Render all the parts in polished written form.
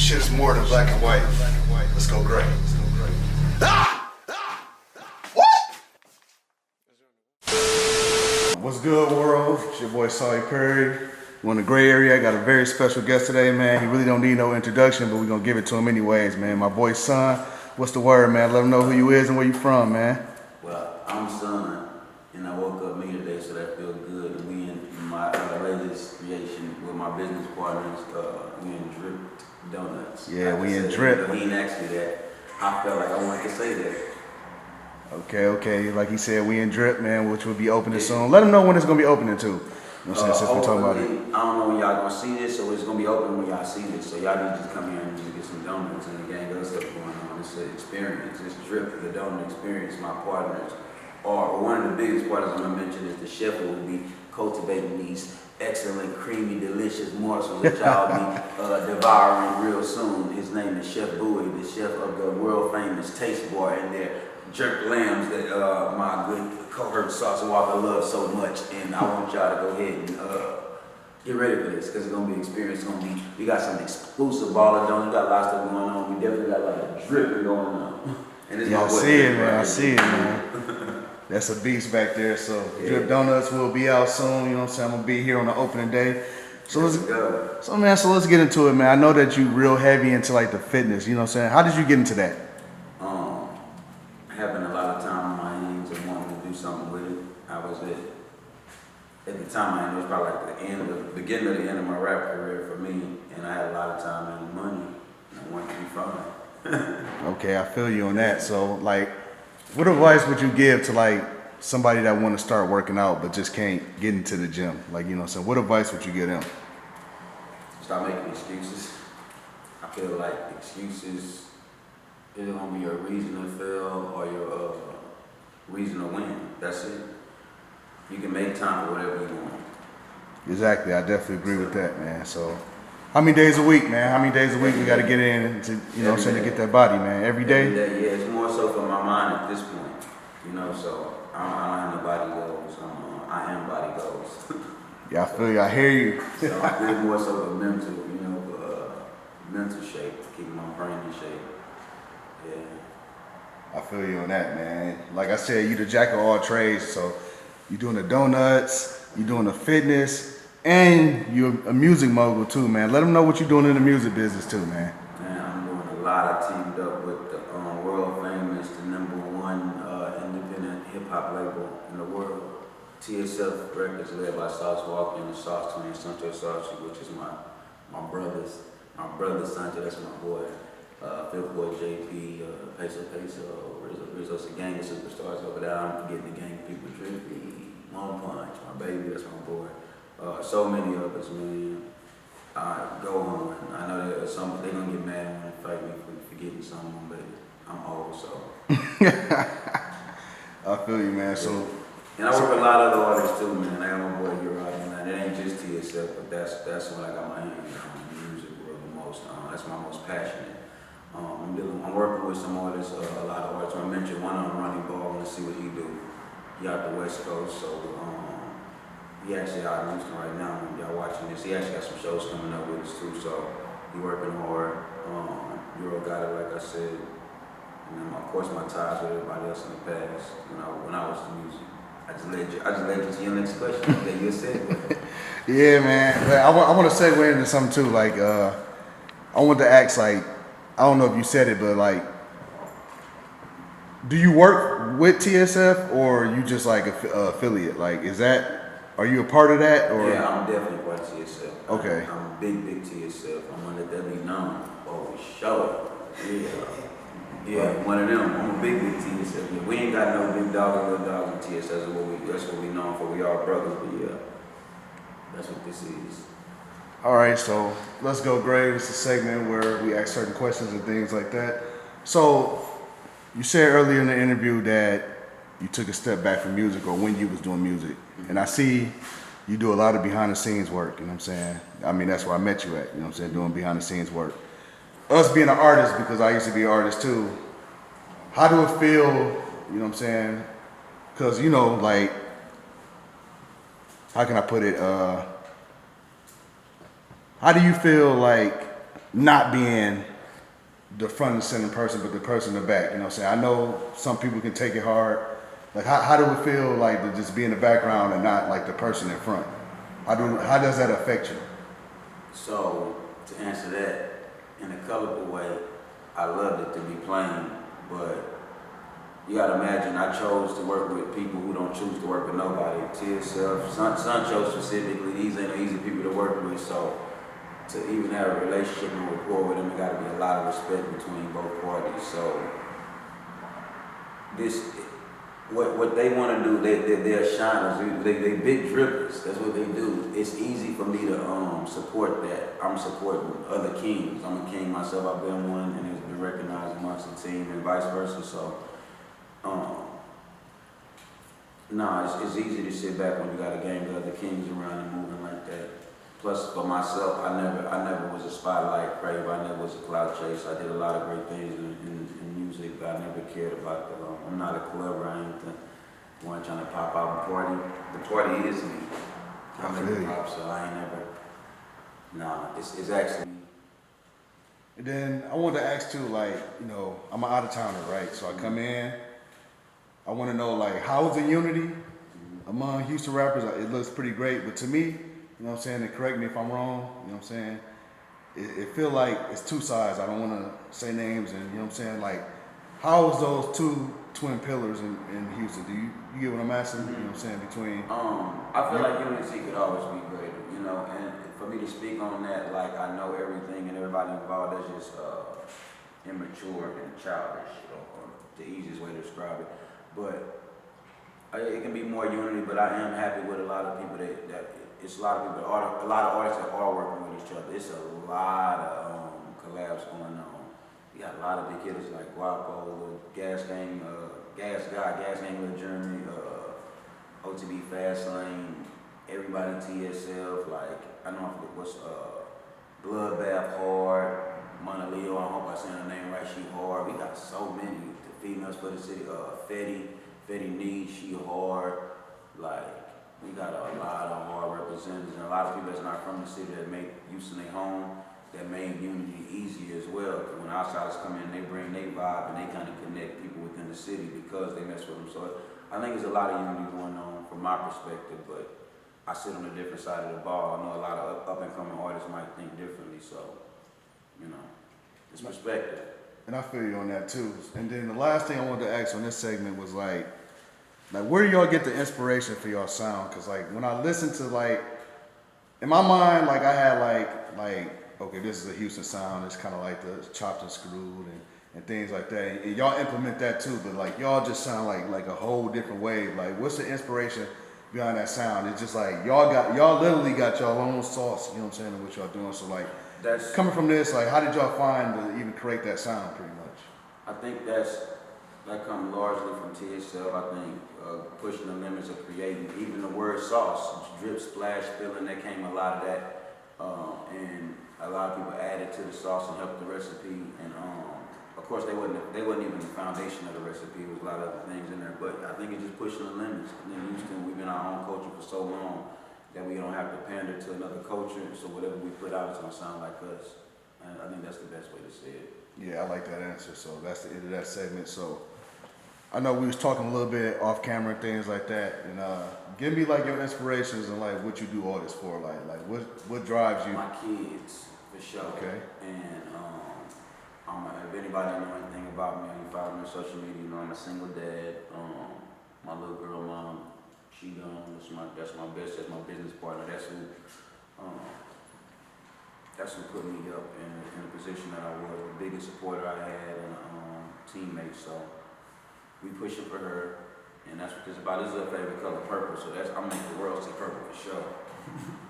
Shit is more than black and white. Let's go gray. Ah! What? What's good, world? It's your boy Sully Perry. We're in the gray area. I got a very special guest today, man. He really don't need no introduction, but we're gonna give it to him anyways, man. My boy Son. What's the word, man? Let him know who you is and where you from, man. Well, I'm Son, and I woke up me today, so that feels good. And we in my latest creation with my business partners. We in DripdDonuts. Yeah, we in Drip. He ain't asked me that. I felt like I wanted to say that. Okay. Like he said, we in Drip, man, which will be opening soon. Let him know when it's gonna be opening too. You know what I'm saying? Since we're talking about it. I don't know when y'all gonna see this, so it's gonna be open when y'all see this. So y'all need to just come here and just get some donuts and the gang other stuff going on. It's an experience. It's Drip, the donut experience. My partners are one of the biggest partners I'm gonna mention is the chef who will be cultivating these excellent, creamy, delicious morsels that y'all be devouring real soon. His name is Chef Bowie, the chef of the world famous Taste Bar and their jerk lambs that my good cohort Sauce Walka loves so much. And I want y'all to go ahead and get ready for this because it's gonna be an experience. It's gonna be, we got some exclusive baller donuts, we got a lot of stuff going on. We definitely got a lot of dripping going on. And it's I see it, man. I see it, man. That's a beast back there. So yeah. DripdDonuts will be out soon. You know what I'm saying? I'm gonna be here on the opening day. So let's go. So let's get into it, man. I know that you real heavy into like the fitness. You know what I'm saying? How did you get into that? Having a lot of time on my hands and wanting to do something with it. I was at the time, it was probably like the beginning of the end of my rap career for me, and I had a lot of time and money, and I wanted to be fun. Okay, I feel you on that. So, like, what advice would you give to like somebody that want to start working out but just can't get into the gym? Like, you know what I'm saying? What advice would you give them? Stop making excuses. I feel like excuses either gonna be your reason to fail or your reason to win. That's it. You can make time for whatever you want. Exactly, I definitely agree with that, man. So, how many days a week, man? How many days a week we got to get in to, you know what I'm saying, to get that body, man? Every day? Every day, yeah. It's more so for my mind at this point, you know. So I don't have no body goals. I am body goals. Yeah, I feel you. I hear you. So I feel more so for mental, you know, mental shape, keeping my brain in shape. Yeah. I feel you on that, man. Like I said, you the jack of all trades. So you doing the donuts, you doing the fitness, and you're a music mogul too, man. Let them know what you're doing in the music business too, man. Man, I'm doing a lot. I teamed up with the world famous, the #1 independent hip hop label in the world, TSF Records, led by Sauce Walka and the Sauce Twin, Sancho Sauce, which is my brother's Sancho. That's my boy. Fifth Boy JP, Peso, Rizzo, the gang of superstars over there. I'm forgetting the gang of people, Drippy, One Punch, my baby, that's my boy. So many of us, man. Go on. I know that they're gonna get mad when they fight me for forgetting someone, but I'm old, so. I feel you, man. So. And I work with a lot of other artists too, man. I got my boy here right now. It ain't just TSF, but that's what I got my hands on the music world the most. That's my most passionate. I'm working with some artists, a lot of artists. I mentioned one on Ronnie Ball. Let's see what he do. He out the West Coast, so he actually out in Houston right now. When y'all watching this, he actually got some shows coming up with us too. So he working hard. Euro got it, like I said. And then of course my ties with everybody else in the past when I was the music. I just led you to your next question. That you said. Yeah, man. I want to segue into something too. Like I want to ask, like, I don't know if you said it, but like, do you work with TSF or you just like affiliate? Like, are you a part of that? Or? Yeah, I'm definitely part of TSF. Okay. I'm a big TSF. I'm one that be known. Oh, show it. Yeah, one of them. I'm a big TSF. Yeah, we ain't got no big dog or little dogs in TSF. That's what we known for. We all brothers, but yeah, that's what this is. All right, so let's go, Gray. It's a segment where we ask certain questions and things like that. So you said earlier in the interview that you took a step back from music, or when you was doing music. And I see you do a lot of behind the scenes work, you know what I'm saying? I mean, that's where I met you at, you know what I'm saying, doing behind the scenes work. Us being an artist, because I used to be an artist too, how do it feel, you know what I'm saying? Because, you know, like, how can I put it? How do you feel like not being the front and center person, but the person in the back. You know what I'm saying? I know some people can take it hard. Like, how do it feel like to just be in the background and not like the person in front? How does that affect you? So to answer that in a colorful way, I loved it to be plain, but you gotta imagine I chose to work with people who don't choose to work with nobody. TSF, Sancho specifically, these ain't easy people to work with, so to even have a relationship and rapport with them, there gotta be a lot of respect between both parties. So this, what they want to do, they're shiners. They big drippers. That's what they do. It's easy for me to support that. I'm supporting other kings. I'm a king myself. I've been one, and it's been recognized amongst the team, and vice versa. So, it's easy to sit back when you got a gang of other kings around and moving like that. Plus, for myself, I never was a spotlight crave. I never was a cloud chase. I did a lot of great things in music, but I never cared about that. I'm not a clubber. I ain't the one trying to pop out and party. The party is me. I make it pop, so I ain't never. Nah, it's actually me. And then I wanted to ask too, like, you know, I'm an out-of-towner, right? So I come in, I want to know, like, how is the unity among Houston rappers? It looks pretty great, but to me, you know what I'm saying, and correct me if I'm wrong, you know what I'm saying, it feel like it's two sides. I don't want to say names, and you know what I'm saying, like, how is those two twin pillars in Houston? Do you get what I'm asking? You know what I'm saying, between... I feel like unity could always be greater, you know, and for me to speak on that, like, I know everything and everybody involved, that's just immature and childish, or the easiest way to describe it. But it can be more unity, but I am happy with a lot of people that it's a lot of people, a lot of artists that are working with each other. It's a lot of collabs going on. You got a lot of big hitters like Guapo, Gas Gang, Gas Gang with Jeremy, OTB Fast Lane, everybody TSF, like, I don't know what's Bloodbath Hard, Mona Leo, I hope I saying her name right, she hard. We got so many, the females for the city, Fetty Nee, she hard, like, we got a lot of hard representatives and a lot of people that's not from the city that make Houston their home, that made unity easy as well. When outsiders come in, they bring their vibe and they kind of connect people within the city because they mess with them. So I think there's a lot of unity going on from my perspective, but I sit on a different side of the ball. I know a lot of up and coming artists might think differently, so, you know, it's perspective. And I feel you on that too. And then the last thing I wanted to ask on this segment was like where do y'all get the inspiration for y'all sound? Cause like when I listen to like, in my mind, like I had like, okay, this is a Houston sound. It's kind of like the chopped and screwed and things like that. And y'all implement that too, but like y'all just sound like a whole different wave. Like what's the inspiration behind that sound? It's just like y'all literally got y'all own sauce, you know what I'm saying, and what y'all doing. So like That's coming from this, like how did y'all find to even create that sound pretty much? I think that comes largely from TSF. I think pushing the limits of creating, even the word sauce, drip, splash, filling, that came a lot of that. And a lot of people added to the sauce and helped the recipe. And of course they wasn't even the foundation of the recipe. It was a lot of other things in there. But I think it's just pushing the limits. And in Houston, we've been our own culture for so long that we don't have to pander to another culture. So whatever we put out is gonna sound like us. And I think that's the best way to say it. Yeah, I like that answer. So that's the end of that segment. So I know we was talking a little bit off camera and things like that. And give me like your inspirations and like what you do all this for. Like what drives you? My kids, for sure. Okay. And if anybody know anything about me, you follow me on social media, you know I'm a single dad. My little girl mom, she gone. That's my business partner. That's who put me up in the position that I was, the biggest supporter I had and teammate. So we pushing for her, and that's what this is about. This is her favorite color, purple. So I'm making the world see purple for sure.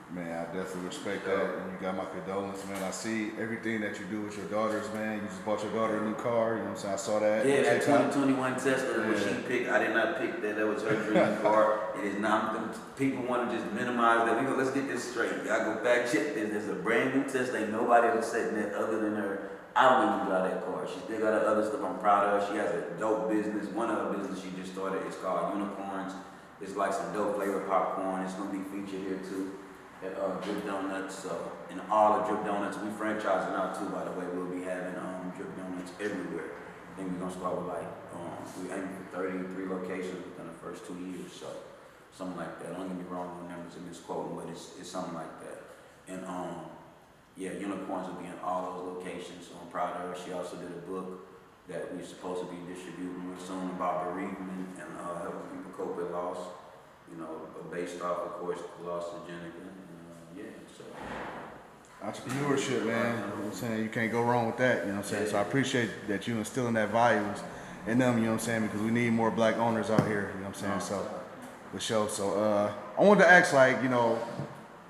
Man, I definitely respect that. And you got my condolences, man. I see everything that you do with your daughters, man. You just bought your daughter a new car, you know what I'm saying? I saw that. Yeah, that 2021 Tesla, when she picked, I did not pick that. That was her dream car. It is not. People want to just minimize that. Let's get this straight. Y'all go back check this. There's a brand new Tesla. Ain't nobody else sitting there other than her. I don't even drive that car. She still got her other stuff I'm proud of. She has a dope business. One of her business she just started is called Unicorns. It's like some dope flavor popcorn. It's gonna be featured here too. at DripdDonuts. And all of DripdDonuts, we franchising out too, by the way. We'll be having DripdDonuts everywhere. I think we're gonna start with like, we aim for 33 locations within the first 2 years, so something like that. Don't get me wrong on numbers and misquoting, but it's something like that. And yeah, unicorns will be in all those locations, so I'm proud of her. She also did a book that we're supposed to be distributing real soon about bereavement and helping people cope with loss, you know, based off, of course, the loss of Jenica. Yeah, so. Entrepreneurship, man. You know what I'm saying? You can't go wrong with that, you know what I'm saying? So I appreciate that you instilling that values in them, you know what I'm saying? Because we need more black owners out here, you know what I'm saying? So, for sure. So, I wanted to ask, like, you know,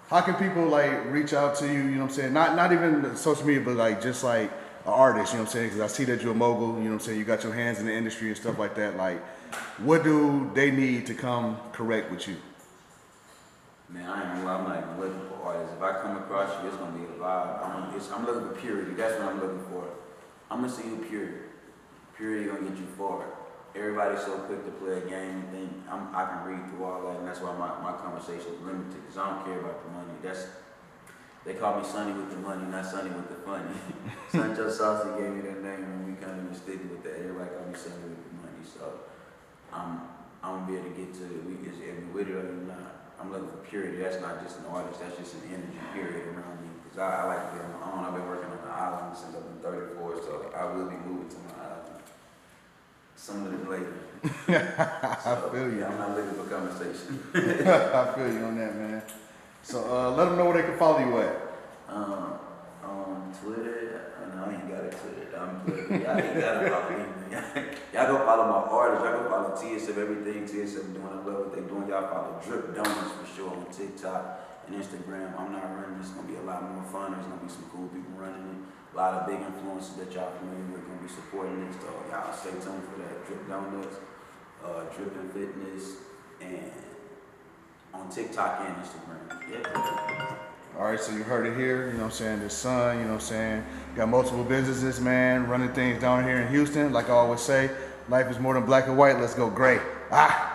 how can people, like, reach out to you, you know what I'm saying? Not even social media, but, like, just, like, an artist, you know what I'm saying? Because I see that you're a mogul, you know what I'm saying? You got your hands in the industry and stuff like that. Like, what do they need to come correct with you? Man, I ain't gonna lie, I'm not even looking for artists. If I come across you, it's gonna be a vibe. I'm looking for purity. That's what I'm looking for. I'm gonna see you purity. Purity gonna get you forward. Everybody's so quick to play a game and think I can read through all that, and that's why my conversation is limited, because I don't care about the money. They call me Sonny with the money, not Sonny with the funny. Sancho Sauce gave me that name, and we kind of been sticking with that. Everybody call me Sonny with the money, so I'm gonna be able to get to it. If you with it or you not. I'm looking for purity. That's not just an artist, that's just an energy period around me. Because I like to be on my own. I've been working on the island since I've been 34, so I will be moving to my island sooner than later. I feel you. Yeah, I'm not looking for conversation. I feel you on that, man. So let them know where they can follow you at. On Twitter, I ain't got a Twitter. Y'all ain't gotta follow me. Y'all go follow my artists. Y'all go follow TSF, everything TSF doing. I love what they doing. Y'all follow DripdDonuts for sure on TikTok and Instagram. I'm not running. It's gonna be a lot more fun. There's gonna be some cool people running it. A lot of big influencers that y'all familiar with gonna be supporting it. So y'all stay tuned for that. DripDonuts, DripNfitness, and on TikTok and Instagram. Yeah. All right, so you heard it here, you know what I'm saying, the son, you know what I'm saying, got multiple businesses, man, running things down here in Houston. Like I always say, life is more than black and white, let's go gray. Ah!